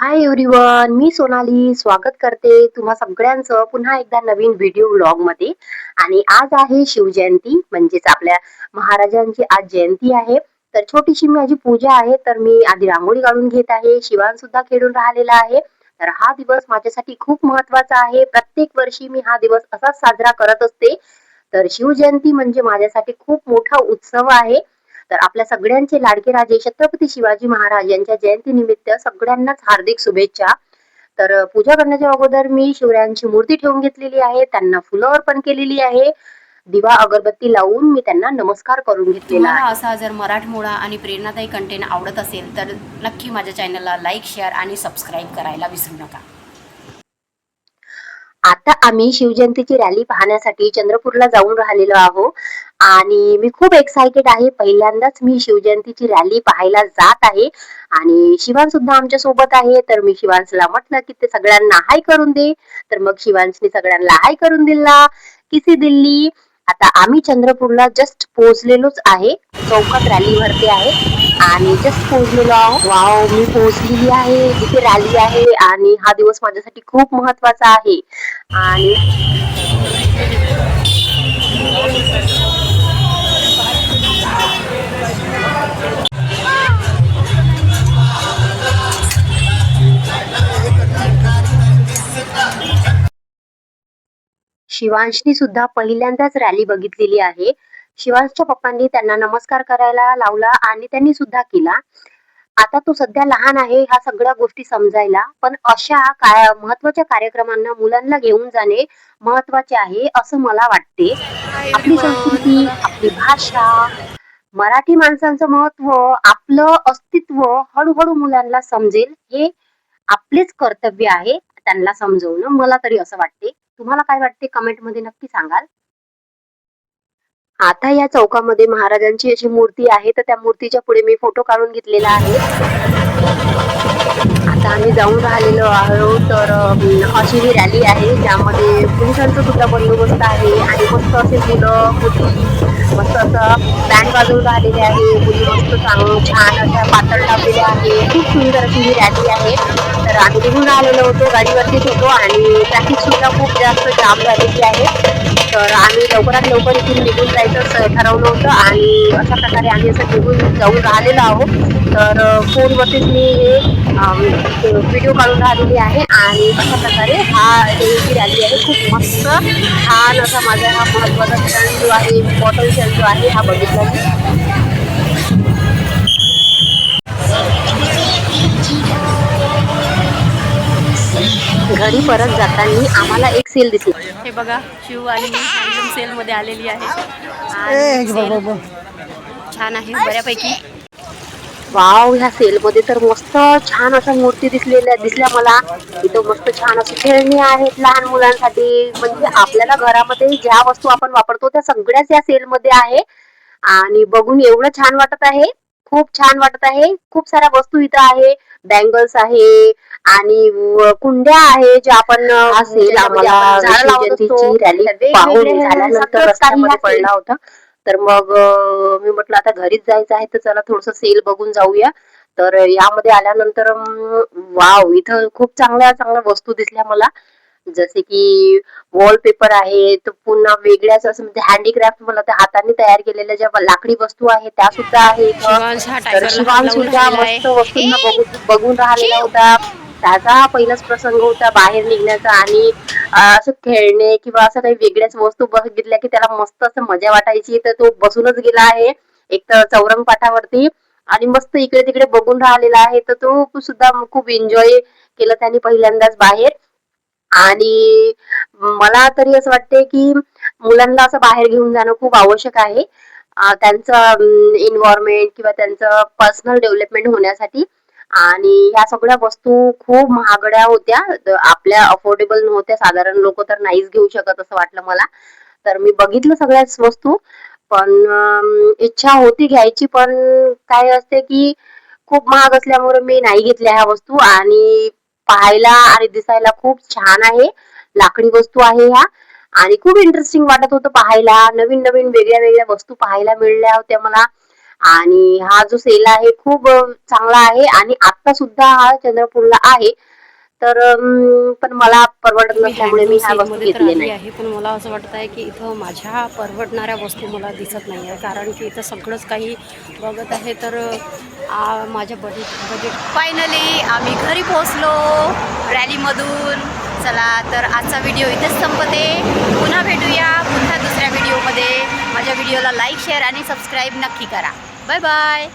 Hi everyone, मी सोनाली स्वागत करते तुम्हा सगळ्यांचं पुन्हा एकदा नवीन व्हिडिओ व्लॉग मध्ये. आणि आज आहे शिवजयंती म्हणजेच आपल्या महाराजांची आज जयंती आहे. तर छोटीशी माझी पूजा आहे. तर मी आधी रांगोळी काढून घेत आहे. शिवान सुद्धा खेळून राहिलेला आहे. तर हा दिवस माझ्यासाठी खूप महत्वाचा आहे. प्रत्येक वर्षी मी हा दिवस असाच साजरा करत असते. तर शिवजयंती म्हणजे माझ्यासाठी खूप मोठा उत्सव आहे. तर आपल्या सगळ्यांचे लाडके राजे छत्रपती शिवाजी महाराज यांच्या जयंतीनिमित्त सगळ्यांनाच हार्दिक शुभेच्छा. तर पूजा करण्याच्या अगोदर मी शिवरायांची मूर्ती ठेवून घेतलेली आहे. त्यांना फुलं अर्पण केलेली आहे. दिवा अगरबत्ती लावून मी त्यांना नमस्कार करून घेतलेला तुम्हाला आहे. असा जर मराठमोळा आणि प्रेरणादायी कंटेंट आवडत असेल तर नक्की माझ्या चॅनलला लाईक, शेअर आणि सबस्क्राईब करायला विसरू नका. आता आम्ही शिवजयंतीची रॅली पाहण्यासाठी चंद्रपूरला जाऊन राहिलेलो आहोत. आणि मी खूप एक्साइटेड आहे. पहिल्यांदाच मी शिवजयंतीची रॅली पाहायला जात आहे. आणि शिवान सुद्धा आमच्या सोबत आहे. तर मी शिवांशला म्हटलं की ते सगळ्यांना हाय करून दे. तर मग शिवांशने सगळ्यांना हाय करून दिला. किसी दिल्ली. आता आम्ही चंद्रपूरला जस्ट पोहोचलेलोच आहे. चौकात रॅली भरते आहे. आणि जस्ट पोहोचलेलो आहोत. वाव, मी पोहोचलेली आहे जिथे रॅली आहे. आणि हा दिवस माझ्यासाठी खूप महत्वाचा आहे. आणि शिवांशनी सुद्धा पहिल्यांदाच रॅली बघितलेली आहे. शिवांशच्या पप्पांनी त्यांना नमस्कार करायला लावला आणि त्यांनी सुद्धा केला. आता तो सध्या लहान आहे ह्या सगळ्या गोष्टी समजायला, पण अशा काय महत्वाच्या कार्यक्रमांना मुलांना घेऊन जाणे महत्वाचे आहे असं मला वाटते. हाय आपली एव्हरीवन, संस्कृती, बघा आपली भाषा, मराठी माणसांचं महत्व, आपलं अस्तित्व हळूहळू मुलांना समजेल हे आपलेच कर्तव्य आहे त्यांना समजवणं. मला तरी असं वाटते. तुम्हाला काय वाटते कमेंट मध्ये नक्की सांगाल. आता या चौकामध्ये महाराजांची अशी मूर्ती आहे. तर त्या मूर्तीच्या पुढे मी फोटो काढून घेतलेला आहे. आता आम्ही जाऊन राहिलेलो आहोत. तर अशी ही रॅली आहे ज्यामध्ये पोलिसांचा सुद्धा बंदोबस्त आहे. आणि मस्त असे मुलं मुली मस्त असं बँड वाजवून राहिलेले आहे. मुली मस्त छान अशा पातळ लावलेल्या आहे. खूप सुंदर अशी ही रॅली आहे. तर आम्ही निघून राहिलेलो होतो, गाडीवरतीच होतो. आणि ट्रॅफिक सुद्धा खूप जास्त जाम झालेली आहे. तर आम्ही लवकरात लवकर इथून निघून जायचं ठरवलं होतं. आणि अशा प्रकारे आम्ही असं निघून जाऊन राहिलेलो आहोत. तर फोनवरतीच मी हे व्हिडिओ काढून राहिलेली आहे. आणि अशा प्रकारे ही जी रॅली आहे खूप मस्त छान असा माझा हा महत्वाचा क्षण जो आहे, इम्पॉर्टंट क्षण जो आहे हा बघितला मी. घरी परत जाताना आम्हाला एक सेल दिसली. हे बघा, शिव आणि मी हँडलूम सेलमध्ये आलेली आहे. आणि सेल छान आहे बऱ्यापैकी. वाव, ह्या सेल मध्ये तर मस्त छान अशा मूर्ती दिसल्या मला. इथं मस्त छान अशी खेळणी आहेत लहान मुलांसाठी. म्हणजे आपल्याला घरामध्ये ज्या वस्तू आपण वापरतो त्या सगळ्याच या सेल मध्ये आहे. आणि बघून एवढं छान वाटत आहे. खूप छान वाटत आहे. खूप साऱ्या वस्तू इथं आहे. बँगल्स आहे. आणि कुंड्या आहे ज्या आपण सेल आम्हाला शिवजयंतीची रॅली पाहून झाल्यानंतर रस्त्यामध्ये पडला होता. तर मग मी म्हटलं आता घरीच जायचं आहे तर चला थोडस सेल बघून जाऊया. तर यामध्ये आल्यानंतर वाव, इथं खूप चांगल्या चांगल्या वस्तू दिसल्या मला. जसे की वॉलपेपर आहे. तर पुन्हा वेगळ्याच असं म्हणजे हँडीक्राफ्ट, मला त्या हाताने तयार केलेल्या ज्या लाकडी वस्तू आहेत त्या सुद्धा आहे इथं. शिवांश हा तर टायगरला हात शिवान लावून सुद्धा राहिलेला आहे. मस्त वस्तूंना ए बघून राहिलेला शिव, होता. त्याचा हा पहिलाच प्रसंग होता बाहेर निघण्याचा. आणि असं खेळणे किंवा असं काही वेगळ्याच वस्तू बघितल्या की त्याला मस्त असं मजा वाटायची. तर तो बसूनच गेला आहे एक तर चौरंग पाठावरती. आणि मस्त इकडे तिकडे बघून राहिलेला आहे. तर तो सुद्धा खूप एन्जॉय केलं त्याने पहिल्यांदाच बाहेर. आणि मला तरी असं वाटते की मुलांना असं बाहेर घेऊन जाणं खूप आवश्यक आहे. त्यांचं एन्व्हायरमेंट किंवा त्यांचं पर्सनल डेव्हलपमेंट होण्यासाठी. आणि ह्या सगळ्या वस्तू खूप महागड्या होत्या. आपल्या अफोर्डेबल नव्हत्या. साधारण लोक तर नाहीच घेऊ शकत असं वाटलं मला. तर मी बघितलं सगळ्याच वस्तू. पण इच्छा होती घ्यायची, पण काय असते की खूप महाग असल्यामुळे मी नाही घेतल्या ह्या वस्तू. आणि पाहायला आणि दिसायला खूप छान आहे. लाकडी वस्तू आहे ह्या. आणि खूप इंटरेस्टिंग वाटत होतं पाहायला. नवीन नवीन वेगळ्या वेगळ्या वस्तू पाहायला मिळाल्या होत्या मला. आणि हा जो सेल आहे खूप चांगला आहे आणि आता सुद्धा हा चंद्रपूरला आहे. तर पण मला परवडत मी नसल्यामुळे हँडलूम मी ह्या वस्तू सेलमध्ये तर घेतल्या आली नाही. आहे, पण मला असं वाटत आहे की इथं माझ्या परवडणाऱ्या वस्तू मला दिसत नाही आहे, कारण की इथं सगळंच काही बघत आहे. तर माझ्या बजेट फायनली आम्ही घरी पोहोचलो रॅलीमधून. चला तर आजचा व्हिडिओ इथेच संपते. पुन्हा भेटूया पुन्हा दुसऱ्या व्हिडिओमध्ये. माझ्या व्हिडिओला लाईक शेअर आणि सबस्क्राईब नक्की करा. Bye bye.